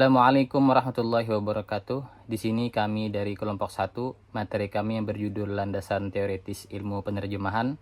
Assalamualaikum warahmatullahi wabarakatuh. Di sini kami dari kelompok 1, materi kami yang berjudul Landasan Teoritis Ilmu Penerjemahan.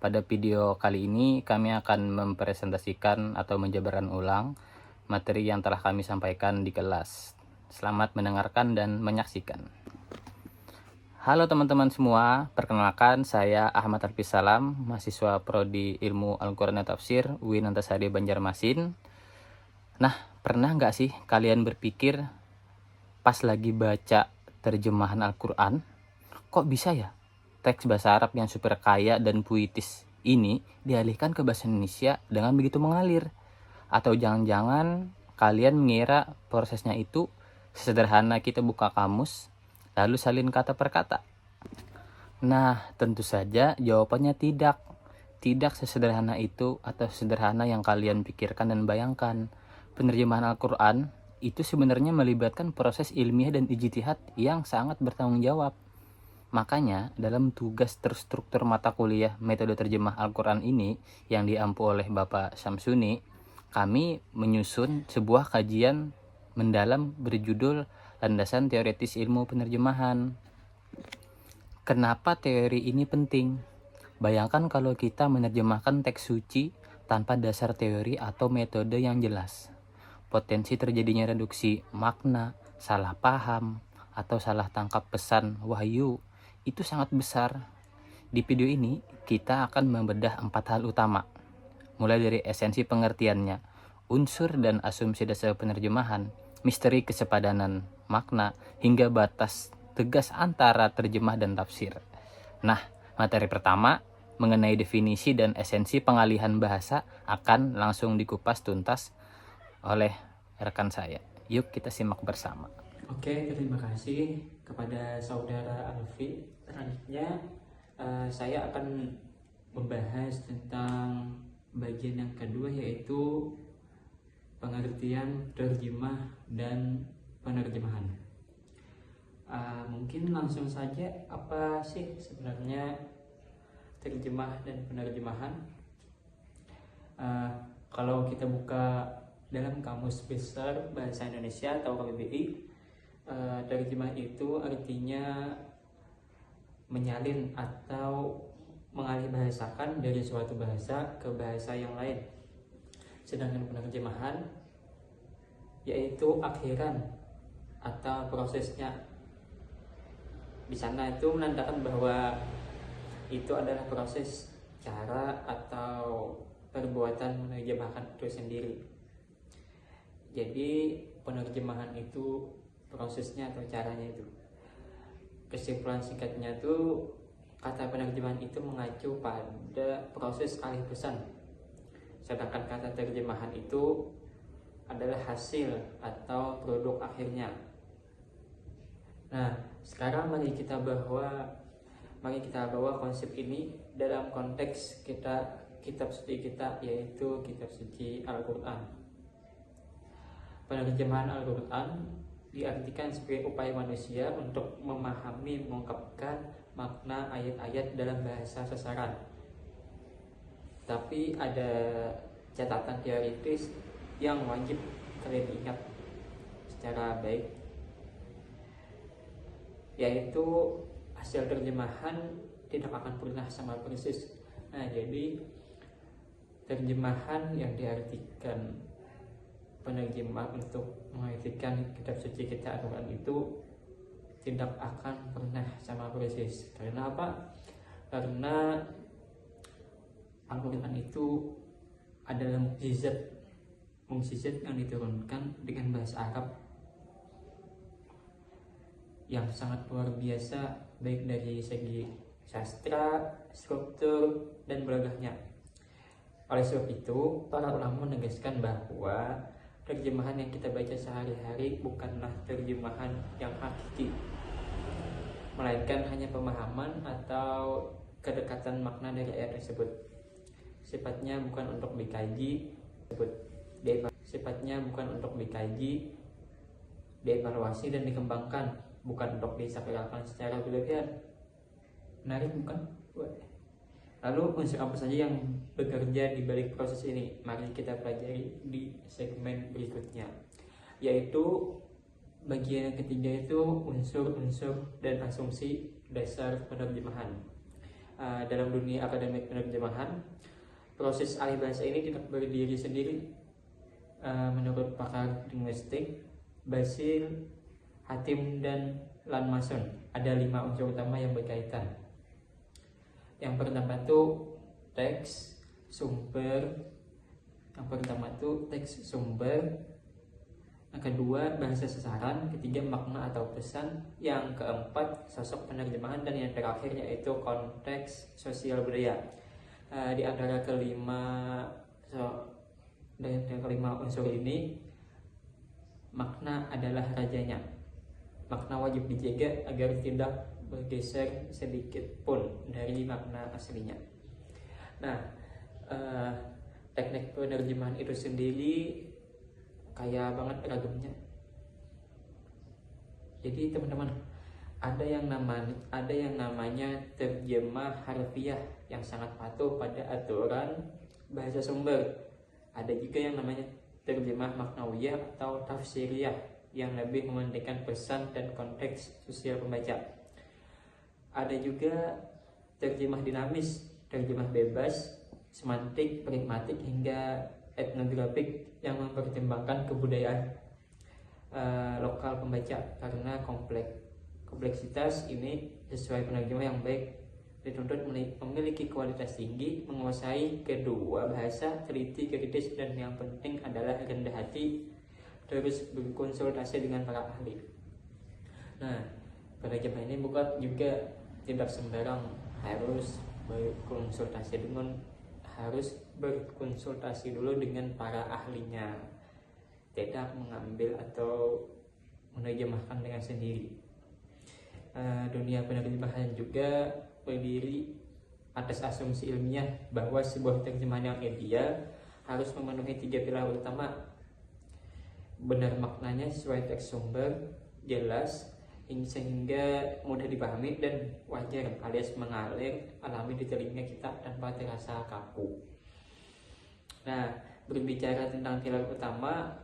Pada video kali ini kami akan mempresentasikan atau menjabarkan ulang materi yang telah kami sampaikan di kelas. Selamat mendengarkan dan menyaksikan. Halo teman-teman semua, perkenalkan saya Ahmad Arfis Salam, mahasiswa Prodi Ilmu Al-Quran dan Tafsir UIN Antasari Banjarmasin. Nah, pernah nggak sih kalian berpikir pas lagi baca terjemahan Al-Quran, kok bisa ya teks bahasa Arab yang super kaya dan puitis ini dialihkan ke bahasa Indonesia dengan begitu mengalir? Atau jangan-jangan kalian mengira prosesnya itu sesederhana kita buka kamus, lalu salin kata per kata? Nah, tentu saja jawabannya tidak. Tidak sesederhana itu atau sederhana yang kalian pikirkan dan bayangkan. Penerjemahan Al-Quran itu sebenarnya melibatkan proses ilmiah dan ijtihad yang sangat bertanggung jawab. Makanya dalam tugas terstruktur mata kuliah metode terjemah Al-Quran ini yang diampu oleh Bapak Syamsuni, kami menyusun sebuah kajian mendalam berjudul Landasan Teoritis Ilmu Penerjemahan. Kenapa teori ini penting? Bayangkan kalau kita menerjemahkan teks suci tanpa dasar teori atau metode yang jelas. Potensi terjadinya reduksi makna, salah paham, atau salah tangkap pesan wahyu itu sangat besar. Di video ini kita akan membedah 4 hal utama, mulai dari esensi pengertiannya, unsur dan asumsi dasar penerjemahan, misteri kesepadanan makna, hingga batas tegas antara terjemah dan tafsir. Nah, materi pertama mengenai definisi dan esensi pengalihan bahasa akan langsung dikupas tuntas oleh rekan saya. Yuk kita simak bersama. Oke, terima kasih kepada saudara Alfi. Selanjutnya saya akan membahas tentang bagian yang kedua, yaitu pengertian terjemah dan penerjemahan. Mungkin langsung saja, apa sih sebenarnya terjemah dan penerjemahan? Kalau kita buka dalam Kamus Besar Bahasa Indonesia atau KBBI, terjemah itu artinya menyalin atau mengalih bahasakan dari suatu bahasa ke bahasa yang lain. Sedangkan penerjemahan yaitu akhiran atau prosesnya. Di sana itu menandakan bahwa itu adalah proses, cara atau perbuatan menerjemahkan itu sendiri. Jadi penerjemahan itu prosesnya atau caranya itu. Kesimpulan singkatnya tuh, kata penerjemahan itu mengacu pada proses alih pesan, sedangkan kata terjemahan itu adalah hasil atau produk akhirnya. Nah, sekarang mari kita bawa konsep ini dalam konteks kitab suci kita, yaitu kitab suci Al-Quran. Penerjemahan Al-Quran diartikan sebagai upaya manusia untuk memahami, mengungkapkan makna ayat-ayat dalam bahasa sasaran. Tapi ada catatan teoritis yang wajib kalian ingat secara baik, yaitu hasil terjemahan tidak akan pernah sama persis. Nah, jadi terjemahan yang diartikan penerjemah untuk mengartikan kitab suci kita Al-Quran itu tidak akan pernah sama persis. Karena apa? Karena Al-Quran itu adalah mukjizat yang diturunkan dengan bahasa Arab yang sangat luar biasa, baik dari segi sastra, struktur, dan balaghahnya. Oleh sebab itu, para ulama menegaskan bahwa terjemahan yang kita baca sehari-hari bukanlah terjemahan yang hakiki, melainkan hanya pemahaman atau kedekatan makna dari ayat tersebut. Sifatnya bukan untuk dikaji, dievaluasi dan dikembangkan, bukan untuk disakralkan secara berlebihan. Menarik bukan? Lalu unsur apa saja yang bekerja di balik proses ini? Mari kita pelajari di segmen berikutnya. yaitu bagian yang ketiga itu unsur-unsur dan asumsi dasar penerjemahan. Dalam dunia akademik penerjemahan, proses alih bahasa ini tidak berdiri sendiri. Menurut pakar linguistik Basil, Hatim, dan Lanmason, ada 5 unsur utama yang berkaitan. Yang pertama itu teks, sumber. Yang kedua bahasa sasaran, ketiga makna atau pesan, yang keempat sosok penerjemahan, dan yang terakhir yaitu konteks sosial budaya. Di antara kelima unsur ini, makna adalah rajanya. Makna wajib dijaga agar tidak bergeser sedikit pun dari makna aslinya. Nah, teknik penerjemahan itu sendiri kaya banget ragamnya. Jadi teman-teman, ada yang namanya terjemah harfiah yang sangat patuh pada aturan bahasa sumber. Ada juga yang namanya terjemah maknawiyah atau tafsiriyah yang lebih mementingkan pesan dan konteks sosial pembaca. Ada juga terjemah dinamis, terjemah bebas, semantik, pragmatik, hingga etnografik yang mempertimbangkan kebudayaan lokal pembaca. Karena kompleksitas ini, sesuai penerjemah yang baik dituntut memiliki kualitas tinggi, menguasai kedua bahasa, teliti, kritis, dan yang penting adalah rendah hati, terus berkonsultasi dengan para ahli. Nah, penerjemah ini bukan juga tidak sembarang harus berkonsultasi dulu dengan para ahlinya, tidak mengambil atau menerjemahkan dengan sendiri. Dunia penerjemahan juga berdiri atas asumsi ilmiah bahwa sebuah terjemahan yang ideal harus memenuhi 3 pilar utama: benar maknanya sesuai teks sumber, jelas sehingga mudah dipahami, dan wajar alias mengalir alami di telinga kita tanpa terasa kaku. Nah, berbicara tentang pilar utama,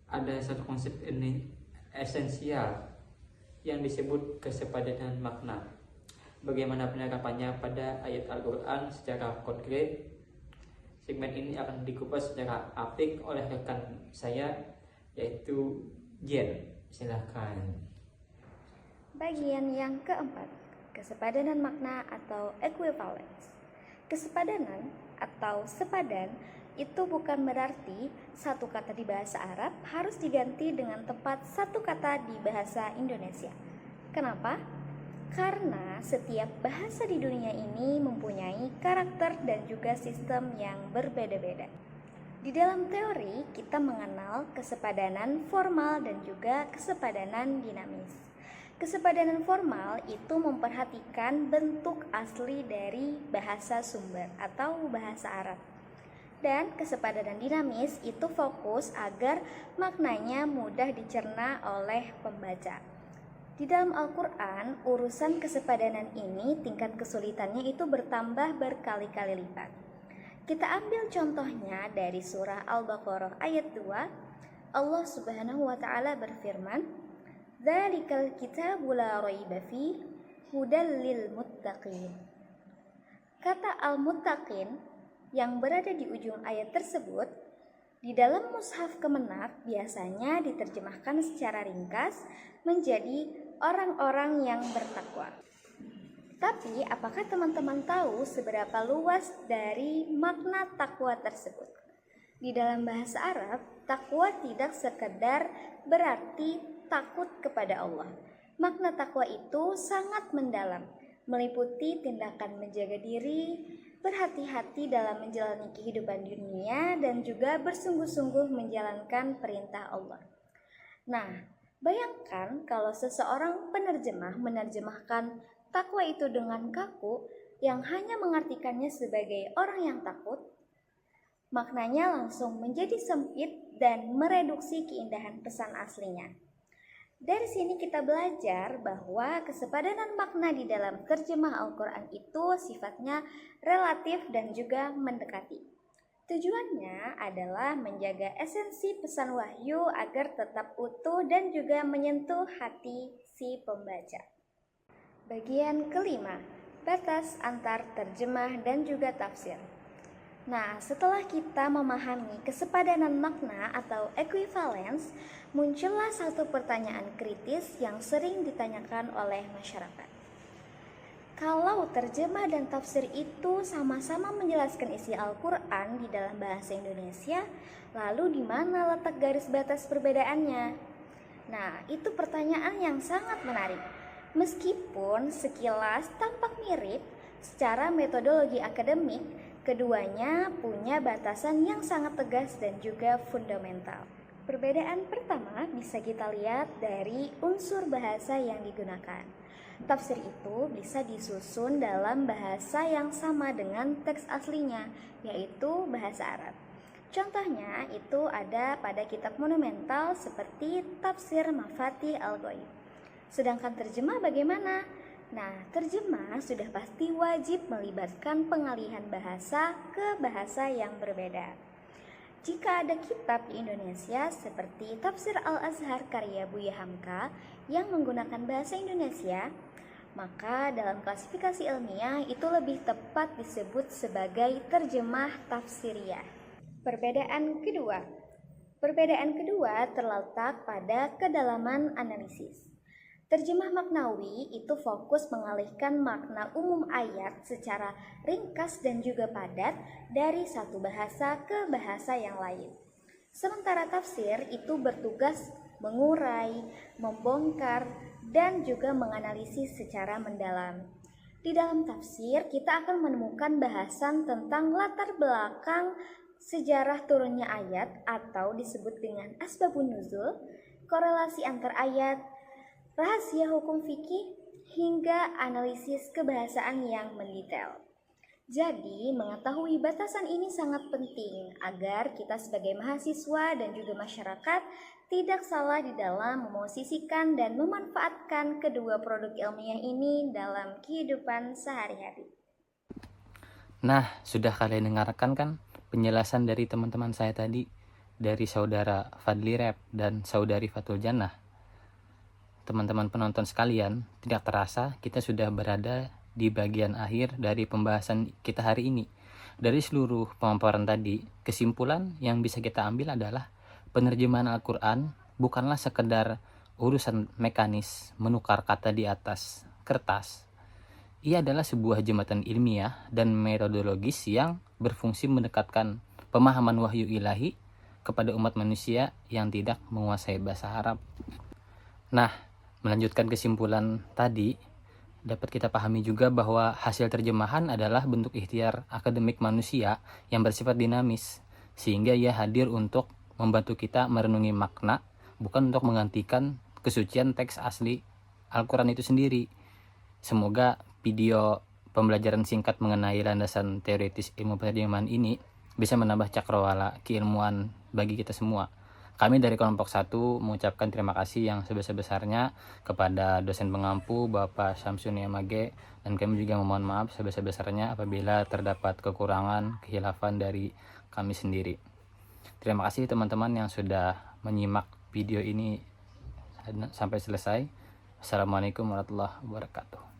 ada satu konsep ini esensial yang disebut kesepadanan makna. Bagaimana penerapannya pada ayat Al-Quran secara konkret? Segmen ini akan dikupas secara apik oleh rekan saya, yaitu Jen. Silahkan. Bagian yang keempat, kesepadanan makna atau equivalence. Kesepadanan atau sepadan itu bukan berarti satu kata di bahasa Arab harus diganti dengan tepat satu kata di bahasa Indonesia. Kenapa? Karena setiap bahasa di dunia ini mempunyai karakter dan juga sistem yang berbeda-beda. Di dalam teori, kita mengenal kesepadanan formal dan juga kesepadanan dinamis. Kesepadanan formal itu memperhatikan bentuk asli dari bahasa sumber atau bahasa Arab. Dan kesepadanan dinamis itu fokus agar maknanya mudah dicerna oleh pembaca. Di dalam Al-Quran, urusan kesepadanan ini tingkat kesulitannya itu bertambah berkali-kali lipat. Kita ambil contohnya dari surah Al-Baqarah ayat 2. Allah Subhanahu wa taala berfirman, "Dzalikal kitabu la raiba fihi hudal lil muttaqin." Kata al-muttaqin yang berada di ujung ayat tersebut di dalam mushaf Kemenak biasanya diterjemahkan secara ringkas menjadi orang-orang yang bertakwa. Tapi apakah teman-teman tahu seberapa luas dari makna takwa tersebut? Di dalam bahasa Arab, takwa tidak sekedar berarti takut kepada Allah. Makna takwa itu sangat mendalam, meliputi tindakan menjaga diri, berhati-hati dalam menjalani kehidupan dunia, dan juga bersungguh-sungguh menjalankan perintah Allah. Nah, bayangkan kalau seseorang penerjemah menerjemahkan takwa itu dengan kaku yang hanya mengartikannya sebagai orang yang takut, maknanya langsung menjadi sempit dan mereduksi keindahan pesan aslinya. Dari sini kita belajar bahwa kesepadanan makna di dalam terjemah Al-Quran itu sifatnya relatif dan juga mendekati. Tujuannya adalah menjaga esensi pesan wahyu agar tetap utuh dan juga menyentuh hati si pembaca. Bagian kelima, batas antar terjemah dan juga tafsir. Nah, setelah kita memahami kesepadanan makna atau equivalence, muncullah satu pertanyaan kritis yang sering ditanyakan oleh masyarakat. Kalau terjemah dan tafsir itu sama-sama menjelaskan isi Al-Quran di dalam bahasa Indonesia, lalu di mana letak garis batas perbedaannya? Nah, itu pertanyaan yang sangat menarik. Meskipun sekilas tampak mirip, secara metodologi akademik, keduanya punya batasan yang sangat tegas dan juga fundamental. Perbedaan pertama bisa kita lihat dari unsur bahasa yang digunakan. Tafsir itu bisa disusun dalam bahasa yang sama dengan teks aslinya, yaitu bahasa Arab. Contohnya itu ada pada kitab monumental seperti Tafsir Mafatih Al-Ghaib. Sedangkan terjemah bagaimana? Nah, terjemah sudah pasti wajib melibatkan pengalihan bahasa ke bahasa yang berbeda. Jika ada kitab di Indonesia seperti Tafsir Al-Azhar karya Buya Hamka yang menggunakan bahasa Indonesia, maka dalam klasifikasi ilmiah itu lebih tepat disebut sebagai terjemah tafsiriyah. Perbedaan kedua terletak pada kedalaman analisis. Terjemah maknawi itu fokus mengalihkan makna umum ayat secara ringkas dan juga padat dari satu bahasa ke bahasa yang lain. Sementara tafsir itu bertugas mengurai, membongkar, dan juga menganalisis secara mendalam. Di dalam tafsir, kita akan menemukan bahasan tentang latar belakang sejarah turunnya ayat atau disebut dengan asbabun nuzul, korelasi antar ayat, rahasia hukum fikih, hingga analisis kebahasaan yang mendetail. Jadi, mengetahui batasan ini sangat penting agar kita sebagai mahasiswa dan juga masyarakat tidak salah di dalam memosisikan dan memanfaatkan kedua produk ilmiah ini dalam kehidupan sehari-hari. Nah, sudah kalian dengarkan kan penjelasan dari teman-teman saya tadi, dari saudara Fadli Rep dan saudari Fatul Jannah. Teman-teman penonton sekalian, tidak terasa kita sudah berada di bagian akhir dari pembahasan kita hari ini. Dari seluruh pemaparan tadi, kesimpulan yang bisa kita ambil adalah penerjemahan Al-Quran bukanlah sekedar urusan mekanis menukar kata di atas kertas. Ia adalah sebuah jembatan ilmiah dan metodologis yang berfungsi mendekatkan pemahaman wahyu ilahi kepada umat manusia yang tidak menguasai bahasa Arab. Nah, melanjutkan kesimpulan tadi, dapat kita pahami juga bahwa hasil terjemahan adalah bentuk ikhtiar akademik manusia yang bersifat dinamis, sehingga ia hadir untuk membantu kita merenungi makna, bukan untuk menggantikan kesucian teks asli Al-Quran itu sendiri. Semoga video pembelajaran singkat mengenai landasan teoritis ilmu penerjemahan ini bisa menambah cakrawala keilmuan bagi kita semua. Kami dari kelompok 1 mengucapkan terima kasih yang sebesar-besarnya kepada dosen pengampu Bapak Syamsun Yamage, dan kami juga memohon maaf sebesar-besarnya apabila terdapat kekurangan, khilafan dari kami sendiri. Terima kasih teman-teman yang sudah menyimak video ini sampai selesai. Assalamualaikum warahmatullahi wabarakatuh.